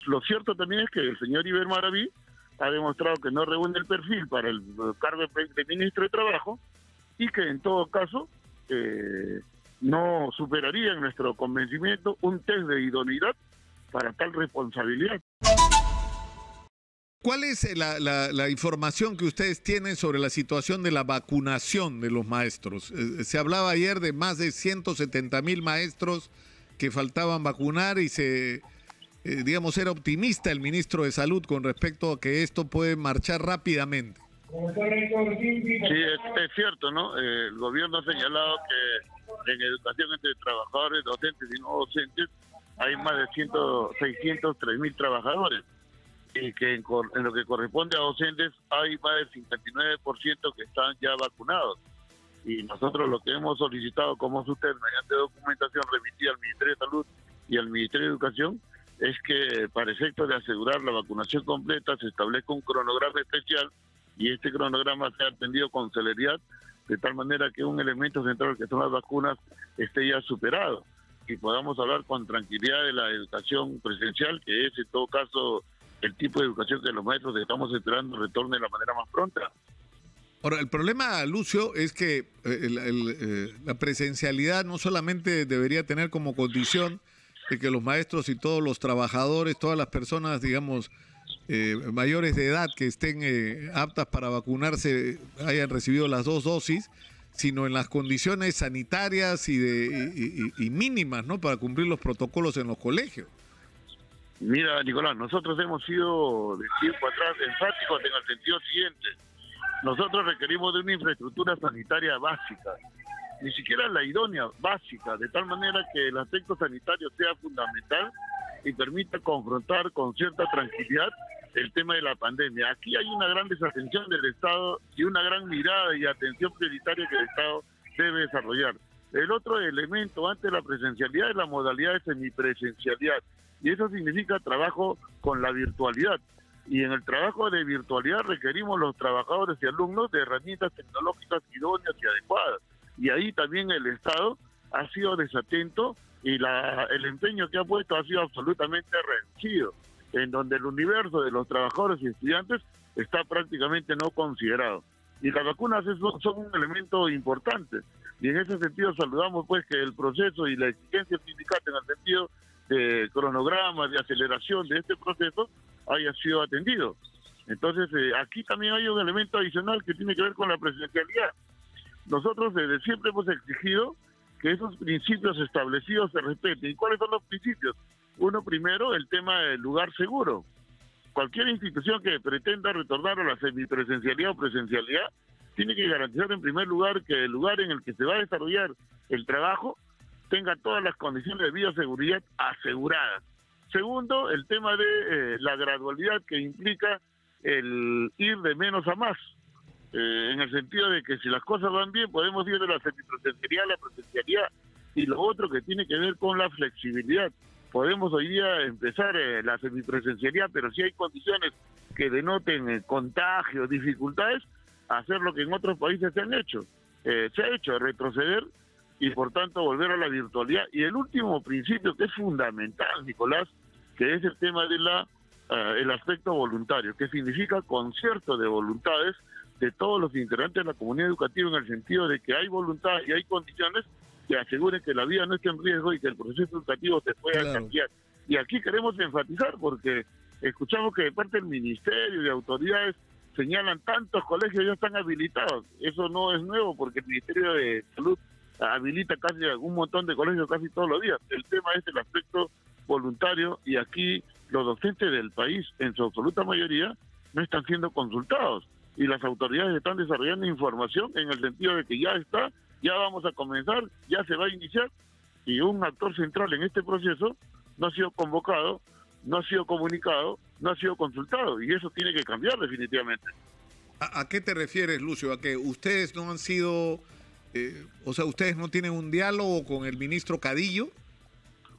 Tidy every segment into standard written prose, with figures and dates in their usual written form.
Lo cierto también es que el señor Iber Maraví ha demostrado que no reúne el perfil para el cargo de ministro de Trabajo y que en todo caso no superaría en nuestro convencimiento un test de idoneidad para tal responsabilidad. ¿Cuál es la información que ustedes tienen sobre la situación de la vacunación de los maestros? Se hablaba ayer de más de 170,000 maestros que faltaban vacunar y digamos, era optimista el ministro de Salud con respecto a que esto puede marchar rápidamente. Sí, es cierto, ¿no? El gobierno ha señalado que en educación entre trabajadores, docentes y no docentes hay más de 603,000 trabajadores y que en lo que corresponde a docentes hay más del 59% que están ya vacunados. Y nosotros lo que hemos solicitado como SUTEP mediante documentación remitida al Ministerio de Salud y al Ministerio de Educación es que para efectos de asegurar la vacunación completa se establezca un cronograma especial y este cronograma sea atendido con celeridad de tal manera que un elemento central que son las vacunas esté ya superado y podamos hablar con tranquilidad de la educación presencial, que es en todo caso el tipo de educación que los maestros estamos esperando retorne de la manera más pronta. Ahora, el problema, Lucio, es que la presencialidad no solamente debería tener como condición de que los maestros y todos los trabajadores, todas las personas, digamos, mayores de edad que estén aptas para vacunarse hayan recibido las 2 dosis, sino en las condiciones sanitarias y mínimas, ¿no?, para cumplir los protocolos en los colegios. Mira, Nicolás, nosotros hemos sido de tiempo atrás enfáticos en el sentido siguiente. Nosotros requerimos de una infraestructura sanitaria básica, ni siquiera la idónea, básica, de tal manera que el aspecto sanitario sea fundamental y permita confrontar con cierta tranquilidad el tema de la pandemia. Aquí hay una gran desatención del Estado y una gran mirada y atención prioritaria que el Estado debe desarrollar. El otro elemento ante la presencialidad es la modalidad de semipresencialidad, y eso significa trabajo con la virtualidad. Y en el trabajo de virtualidad requerimos los trabajadores y alumnos de herramientas tecnológicas idóneas y adecuadas. Y ahí también el Estado ha sido desatento y el empeño que ha puesto ha sido absolutamente reducido, en donde el universo de los trabajadores y estudiantes está prácticamente no considerado. Y las vacunas son un elemento importante. Y en ese sentido saludamos pues que el proceso y la exigencia sindical en el sentido de cronograma, de aceleración de este proceso, haya sido atendido. Entonces, aquí también hay un elemento adicional que tiene que ver con la presencialidad. Nosotros desde siempre hemos exigido que esos principios establecidos se respeten. ¿Y cuáles son los principios? Uno, primero, el tema del lugar seguro. Cualquier institución que pretenda retornar a la semipresencialidad o presencialidad tiene que garantizar en primer lugar que el lugar en el que se va a desarrollar el trabajo tenga todas las condiciones de bioseguridad aseguradas. Segundo, el tema de la gradualidad que implica el ir de menos a más, en el sentido de que si las cosas van bien podemos ir de la semipresencialidad a la presencialidad. Y lo otro que tiene que ver con la flexibilidad. Podemos hoy día empezar la semipresencialidad, pero si hay condiciones que denoten contagios, dificultades, hacer lo que en otros países se han hecho. Se ha hecho retroceder y por tanto volver a la virtualidad. Y el último principio que es fundamental, Nicolás, que es el tema de el aspecto voluntario, que significa concierto de voluntades de todos los integrantes de la comunidad educativa, en el sentido de que hay voluntad y hay condiciones que aseguren que la vida no esté en riesgo y que el proceso educativo se pueda cambiar. Y aquí queremos enfatizar, porque escuchamos que de parte del Ministerio y de autoridades señalan tantos colegios ya están habilitados. Eso no es nuevo, porque el Ministerio de Salud habilita casi un montón de colegios casi todos los días. El tema es el aspecto voluntario, y aquí los docentes del país, en su absoluta mayoría, no están siendo consultados, y las autoridades están desarrollando información en el sentido de que ya está, ya vamos a comenzar, ya se va a iniciar, y un actor central en este proceso no ha sido convocado, no ha sido comunicado, no ha sido consultado, y eso tiene que cambiar definitivamente. ¿A qué te refieres, Lucio? ¿A que ustedes no han sido, o sea, ustedes no tienen un diálogo con el ministro Cadillo?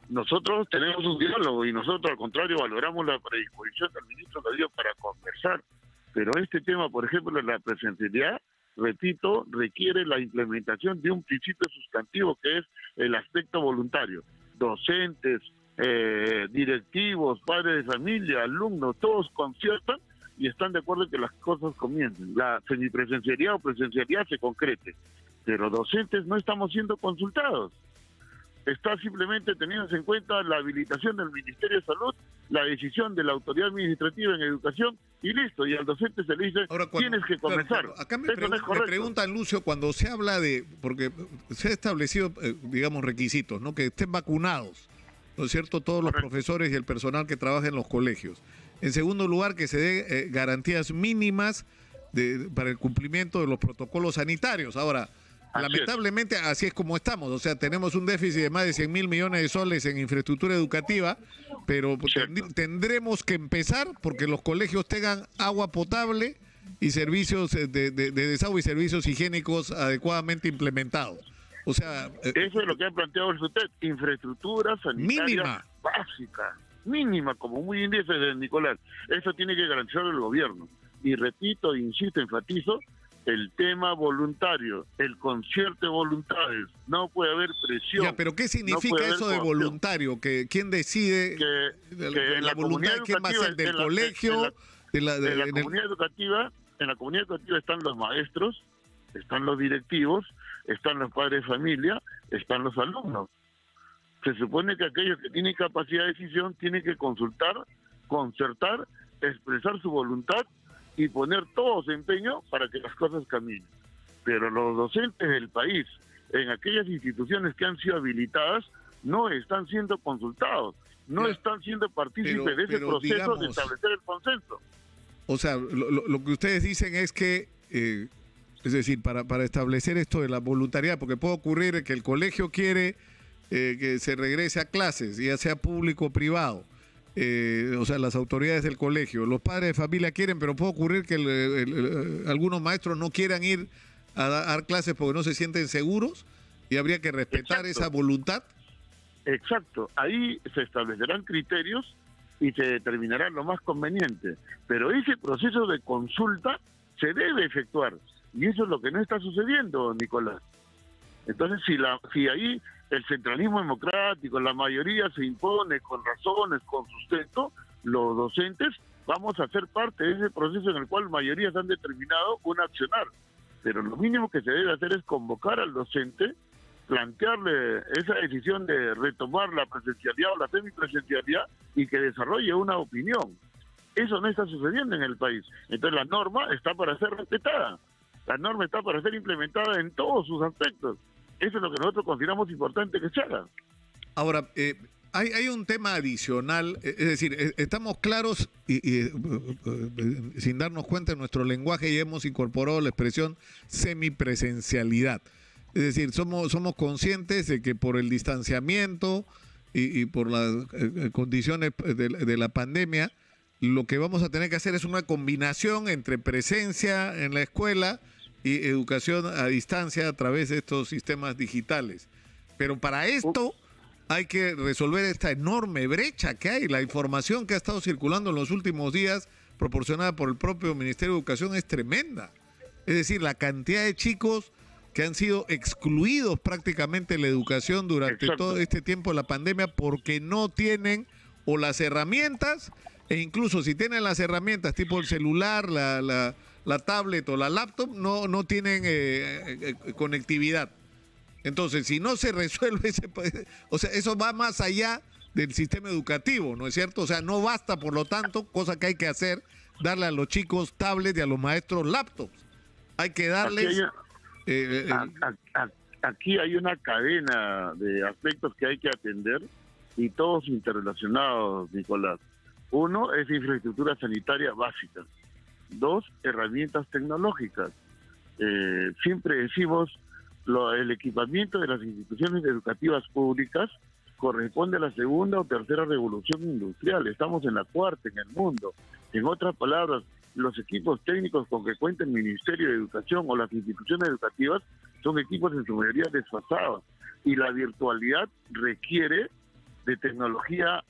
Nosotros tenemos un diálogo y nosotros al contrario valoramos la predisposición del ministro Cadillo para conversar, pero este tema, por ejemplo, de la presencialidad, repito, requiere la implementación de un principio sustantivo que es el aspecto voluntario. Docentes, directivos, padres de familia, alumnos, todos conciertan y están de acuerdo en que las cosas comiencen. La semipresencialidad o presencialidad se concrete, pero docentes no estamos siendo consultados. Está simplemente teniendo en cuenta la habilitación del Ministerio de Salud, la decisión de la autoridad administrativa en educación y listo, y al docente se le dice, tienes que comenzar. Claro, acá me preguntan, Lucio, cuando se habla de, porque se ha establecido, digamos, requisitos, ¿no? Que estén vacunados, ¿no es cierto?, todos los profesores y el personal que trabaja en los colegios. En segundo lugar, que se dé garantías mínimas para el cumplimiento de los protocolos sanitarios. Ahora, lamentablemente así es como estamos, o sea, tenemos un déficit de más de 100.000 millones de soles en infraestructura educativa, pero tendremos que empezar porque los colegios tengan agua potable y servicios de desagüe y servicios higiénicos adecuadamente implementados. O sea, eso es lo que ha planteado el SUTEP, infraestructura sanitaria básica, mínima, como muy bien dice Nicolás. Eso tiene que garantizar el gobierno. Y repito, insisto, enfatizo, el tema voluntario, el concierto de voluntades, no puede haber presión. Ya, pero ¿qué significa eso de voluntario? ¿Que quién decide que la voluntad? ¿Quién va a ser del colegio? En la comunidad educativa están los maestros, están los directivos, están los padres de familia, están los alumnos. Se supone que aquellos que tienen capacidad de decisión tienen que consultar, concertar, expresar su voluntad y poner todo su empeño para que las cosas caminen. Pero los docentes del país, en aquellas instituciones que han sido habilitadas, no están siendo consultados, no están siendo partícipes de ese proceso, digamos, de establecer el consenso. O sea, lo que ustedes dicen es que, es decir, para establecer esto de la voluntariedad, porque puede ocurrir que el colegio quiere que se regrese a clases, ya sea público o privado, o sea, las autoridades del colegio, los padres de familia quieren, pero puede ocurrir que algunos maestros no quieran ir a dar clases porque no se sienten seguros y habría que respetar esa voluntad. Exacto, ahí se establecerán criterios y se determinará lo más conveniente, pero ese proceso de consulta se debe efectuar y eso es lo que no está sucediendo, Nicolás. Entonces, si ahí el centralismo democrático, la mayoría se impone con razones, con sustento, los docentes vamos a ser parte de ese proceso en el cual mayorías han determinado un accionar. Pero lo mínimo que se debe hacer es convocar al docente, plantearle esa decisión de retomar la presencialidad o la semipresencialidad y que desarrolle una opinión. Eso no está sucediendo en el país. Entonces la norma está para ser respetada. La norma está para ser implementada en todos sus aspectos. Eso es lo que nosotros consideramos importante que se haga. Ahora, hay un tema adicional, es decir, estamos claros y sin darnos cuenta en nuestro lenguaje ya hemos incorporado la expresión semipresencialidad. Es decir, somos conscientes de que por el distanciamiento y por las condiciones de la pandemia, lo que vamos a tener que hacer es una combinación entre presencia en la escuela y educación a distancia a través de estos sistemas digitales. Pero para esto hay que resolver esta enorme brecha que hay. La información que ha estado circulando en los últimos días, proporcionada por el propio Ministerio de Educación, es tremenda. Es decir, la cantidad de chicos que han sido excluidos prácticamente de la educación durante todo este tiempo de la pandemia porque no tienen o las herramientas, e incluso si tienen las herramientas tipo el celular, la tablet o la laptop, no tienen conectividad. Entonces, si no se resuelve o sea, eso va más allá del sistema educativo, ¿no es cierto? O sea, no basta, por lo tanto, cosa que hay que hacer, darle a los chicos tablets y a los maestros laptops. Hay que darles... Aquí hay una cadena de aspectos que hay que atender y todos interrelacionados, Nicolás. Uno es infraestructura sanitaria básica. Dos, herramientas tecnológicas. Siempre decimos, el equipamiento de las instituciones educativas públicas corresponde a la segunda o tercera revolución industrial. Estamos en la cuarta en el mundo. En otras palabras, los equipos técnicos con que cuenta el Ministerio de Educación o las instituciones educativas son equipos en su mayoría desfasados. Y la virtualidad requiere de tecnología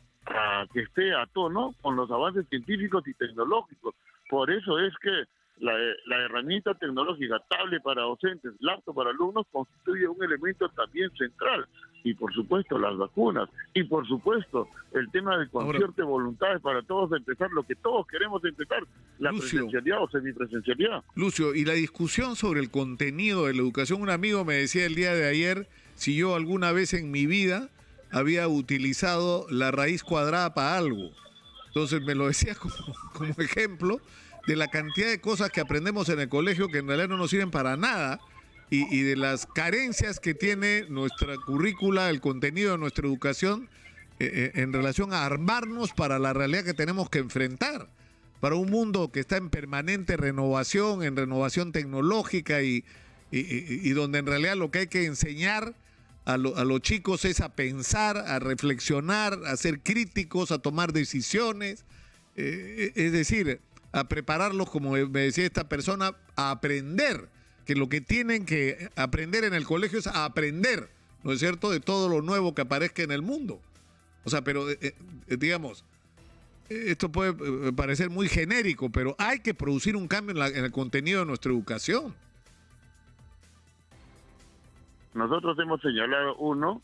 que esté a tono con los avances científicos y tecnológicos. Por eso es que la herramienta tecnológica, tablet para docentes, laptop para alumnos, constituye un elemento también central. y por supuesto las vacunas, y por supuesto el tema del concierto de voluntades para todos empezar lo que todos queremos empezar, la presencialidad o semipresencialidad. Lucio, y la discusión sobre el contenido de la educación, un amigo me decía el día de ayer si yo alguna vez en mi vida había utilizado la raíz cuadrada para algo. Entonces me lo decía como ejemplo de la cantidad de cosas que aprendemos en el colegio que en realidad no nos sirven para nada, y de las carencias que tiene nuestra currícula, el contenido de nuestra educación en relación a armarnos para la realidad que tenemos que enfrentar, para un mundo que está en permanente renovación, en renovación tecnológica y donde en realidad lo que hay que enseñar a los chicos es a pensar, a reflexionar, a ser críticos, a tomar decisiones, es decir, a prepararlos, como me decía esta persona, a aprender, que lo que tienen que aprender en el colegio es a aprender, ¿no es cierto?, de todo lo nuevo que aparezca en el mundo. O sea, pero digamos, esto puede parecer muy genérico, pero hay que producir un cambio en el contenido de nuestra educación. Nosotros hemos señalado, uno,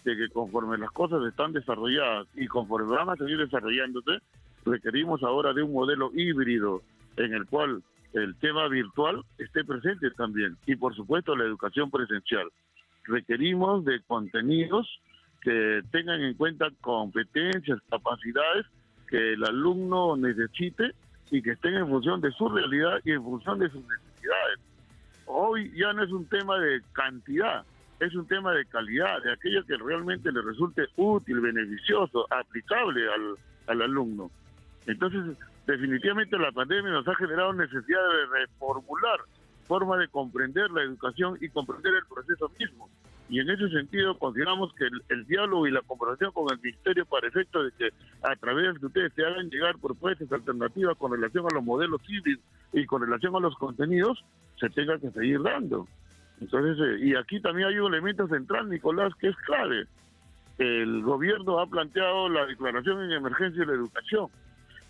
de que conforme las cosas están desarrolladas y conforme van a seguir desarrollándose, requerimos ahora de un modelo híbrido en el cual el tema virtual esté presente también, y por supuesto la educación presencial. Requerimos de contenidos que tengan en cuenta competencias, capacidades que el alumno necesite y que estén en función de su realidad y en función de sus necesidades. Hoy ya no es un tema de cantidad, es un tema de calidad, de aquello que realmente le resulte útil, beneficioso, aplicable al alumno. Entonces, definitivamente la pandemia nos ha generado necesidad de reformular forma de comprender la educación y comprender el proceso mismo. Y en ese sentido consideramos que el diálogo y la conversación con el Ministerio para efecto de que a través de ustedes se hagan llegar propuestas alternativas con relación a los modelos híbridos y con relación a los contenidos, se tenga que seguir dando. Entonces, y aquí también hay un elemento central, Nicolás, que es clave. El gobierno ha planteado la declaración en emergencia de la educación.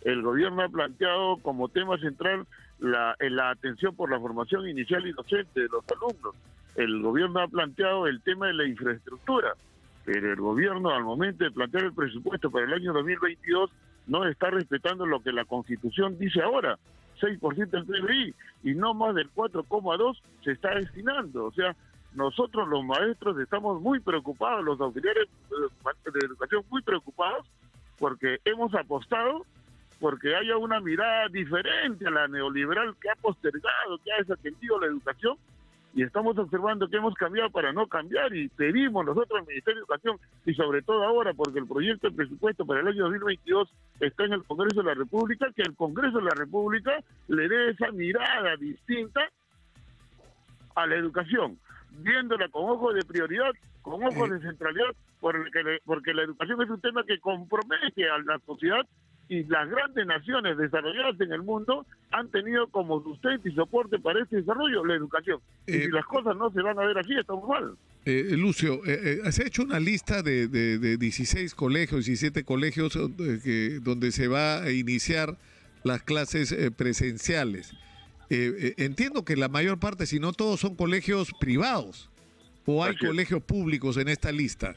El gobierno ha planteado como tema central la atención por la formación inicial y docente de los alumnos. El gobierno ha planteado el tema de la infraestructura, pero el gobierno al momento de plantear el presupuesto para el año 2022 no está respetando lo que la Constitución dice ahora, 6% del PBI, y no más del 4,2% se está destinando. O sea, nosotros los maestros estamos muy preocupados, los auxiliares de educación muy preocupados, porque hemos apostado porque haya una mirada diferente a la neoliberal que ha postergado, que ha desatendido la educación, y estamos observando que hemos cambiado para no cambiar, y pedimos nosotros al Ministerio de Educación, y sobre todo ahora, porque el proyecto de presupuesto para el año 2022 está en el Congreso de la República, que el Congreso de la República le dé esa mirada distinta a la educación, viéndola con ojos de prioridad, con ojos de centralidad, porque la educación es un tema que compromete a la sociedad, y las grandes naciones desarrolladas en el mundo han tenido como sustento y soporte para este desarrollo la educación. Y si las cosas no se van a ver así, estamos mal. Lucio, se ha hecho una lista de 16 colegios, 17 colegios donde se va a iniciar las clases presenciales. Entiendo que la mayor parte, si no todos, son colegios privados, o hay colegios públicos en esta lista.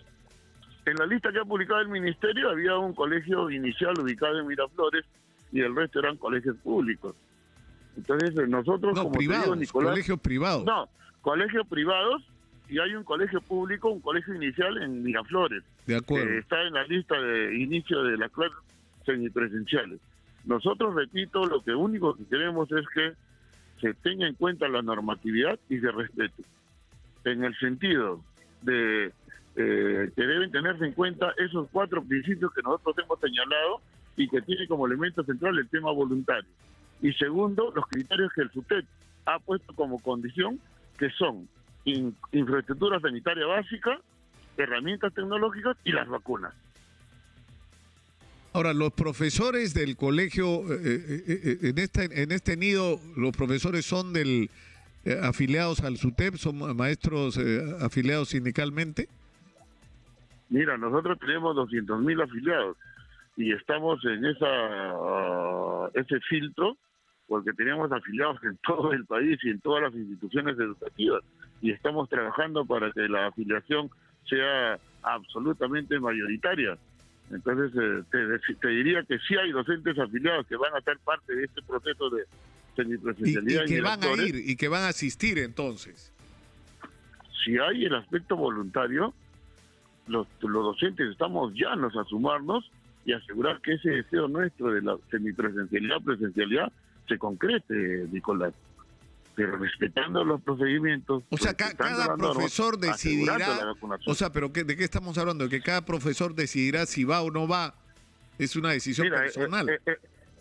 En la lista que ha publicado el Ministerio había un colegio inicial ubicado en Miraflores y el resto eran colegios públicos. Entonces nosotros, como privados, te digo, Nicolás, colegios privados. No, colegios privados, y hay un colegio público, un colegio inicial en Miraflores. De acuerdo. Que está en la lista de inicio de las clases semipresenciales. Nosotros, repito, lo que único que queremos es que se tenga en cuenta la normatividad y se respete. En el sentido de que deben tenerse en cuenta esos 4 principios que nosotros hemos señalado y que tiene como elemento central el tema voluntario. Y segundo, los criterios que el SUTEP ha puesto como condición, que son infraestructura sanitaria básica, herramientas tecnológicas y las vacunas. Ahora, los profesores del colegio, en este nido, los profesores son afiliados al SUTEP, son maestros afiliados sindicalmente. Mira, nosotros tenemos 200.000 afiliados y estamos en ese filtro porque tenemos afiliados en todo el país y en todas las instituciones educativas y estamos trabajando para que la afiliación sea absolutamente mayoritaria. Entonces, te diría que sí hay docentes afiliados que van a ser parte de este proceso de semipresencialidad. Y que van a ir, y que van a asistir entonces. Si hay el aspecto voluntario, los docentes estamos llanos a sumarnos y asegurar que ese deseo nuestro de la semipresencialidad, presencialidad, se concrete, Nicolás. Pero respetando los procedimientos. O sea, cada profesor decidirá. O sea, pero ¿de qué estamos hablando? ¿De que cada profesor decidirá si va o no va? Es una decisión personal.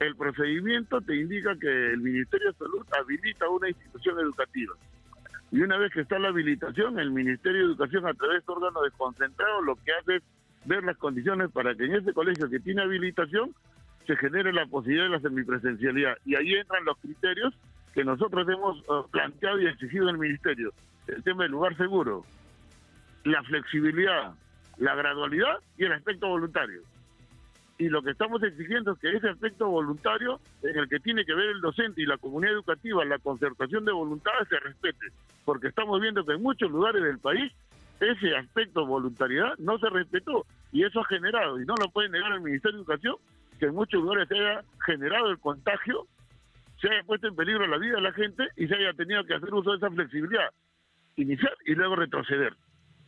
El procedimiento te indica que el Ministerio de Salud habilita una institución educativa. Y una vez que está la habilitación, el Ministerio de Educación, a través de órganos desconcentrados, lo que hace es ver las condiciones para que en ese colegio que tiene habilitación se genere la posibilidad de la semipresencialidad. Y ahí entran los criterios que nosotros hemos planteado y exigido en el Ministerio. El tema del lugar seguro, la flexibilidad, la gradualidad y el aspecto voluntario. Y lo que estamos exigiendo es que ese aspecto voluntario, en el que tiene que ver el docente y la comunidad educativa, la concertación de voluntades, se respete. Porque estamos viendo que en muchos lugares del país ese aspecto de voluntariedad no se respetó. Y eso ha generado, y no lo puede negar el Ministerio de Educación, que en muchos lugares se haya generado el contagio, se haya puesto en peligro la vida de la gente y se haya tenido que hacer uso de esa flexibilidad, iniciar y luego retroceder,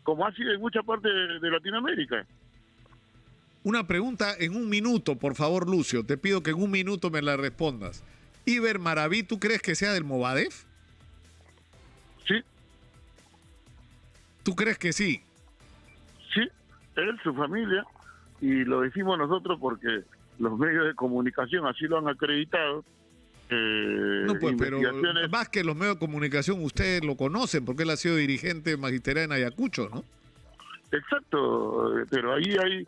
como ha sido en mucha parte de Latinoamérica. Una pregunta en un minuto, por favor, Lucio. Te pido que en un minuto me la respondas. Iber Maraví, ¿tú crees que sea del Movadef? Sí. ¿Tú crees que sí? Sí, él, su familia, y lo decimos nosotros porque los medios de comunicación así lo han acreditado. No, pues, pero más que los medios de comunicación, ustedes lo conocen, porque él ha sido dirigente magisterial en Ayacucho, ¿no? Exacto, pero ahí hay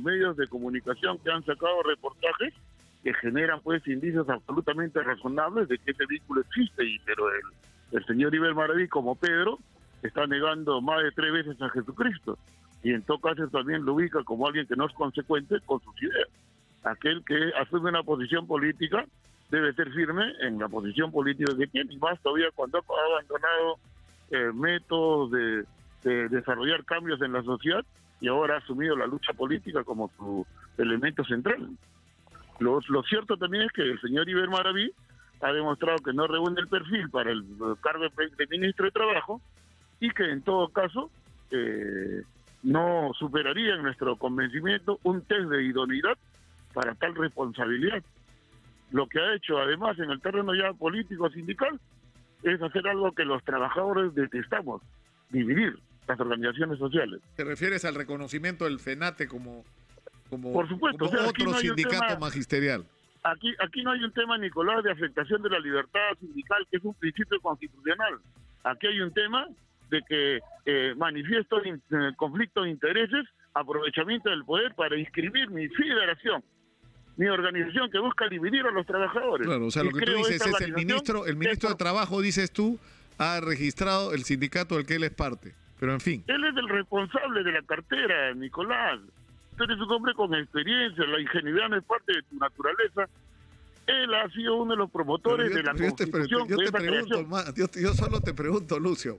medios de comunicación que han sacado reportajes que generan pues indicios absolutamente razonables de que ese vínculo existe, pero el señor Iber Maraví, como Pedro, está negando más de 3 veces a Jesucristo, y en todo caso también lo ubica como alguien que no es consecuente con sus ideas. Aquel que asume una posición política debe ser firme en la posición política que tiene, y más todavía cuando ha abandonado métodos de desarrollar cambios en la sociedad y ahora ha asumido la lucha política como su elemento central. Lo cierto también es que el señor Iber Maraví ha demostrado que no reúne el perfil para el cargo de ministro de Trabajo y que en todo caso no superaría en nuestro convencimiento un test de idoneidad para tal responsabilidad. Lo que ha hecho además en el terreno ya político sindical es hacer algo que los trabajadores detestamos, dividir las organizaciones sociales. ¿Te refieres al reconocimiento del FENATE como por supuesto, como o sea, otro sindicato magisterial? Aquí no hay un tema, Nicolás, de afectación de la libertad sindical, que es un principio constitucional. Aquí hay un tema de que manifiesto conflicto de intereses, aprovechamiento del poder para inscribir mi federación, mi organización que busca dividir a los trabajadores. Claro, o sea, lo que tú dices es el ministro de Trabajo, dices tú, ha registrado el sindicato del que él es parte. Pero en fin. Él es el responsable de la cartera, Nicolás. Tú eres un hombre con experiencia, la ingenuidad no es parte de tu naturaleza. Él ha sido uno de los promotores de la Constitución. Yo solo te pregunto, Lucio,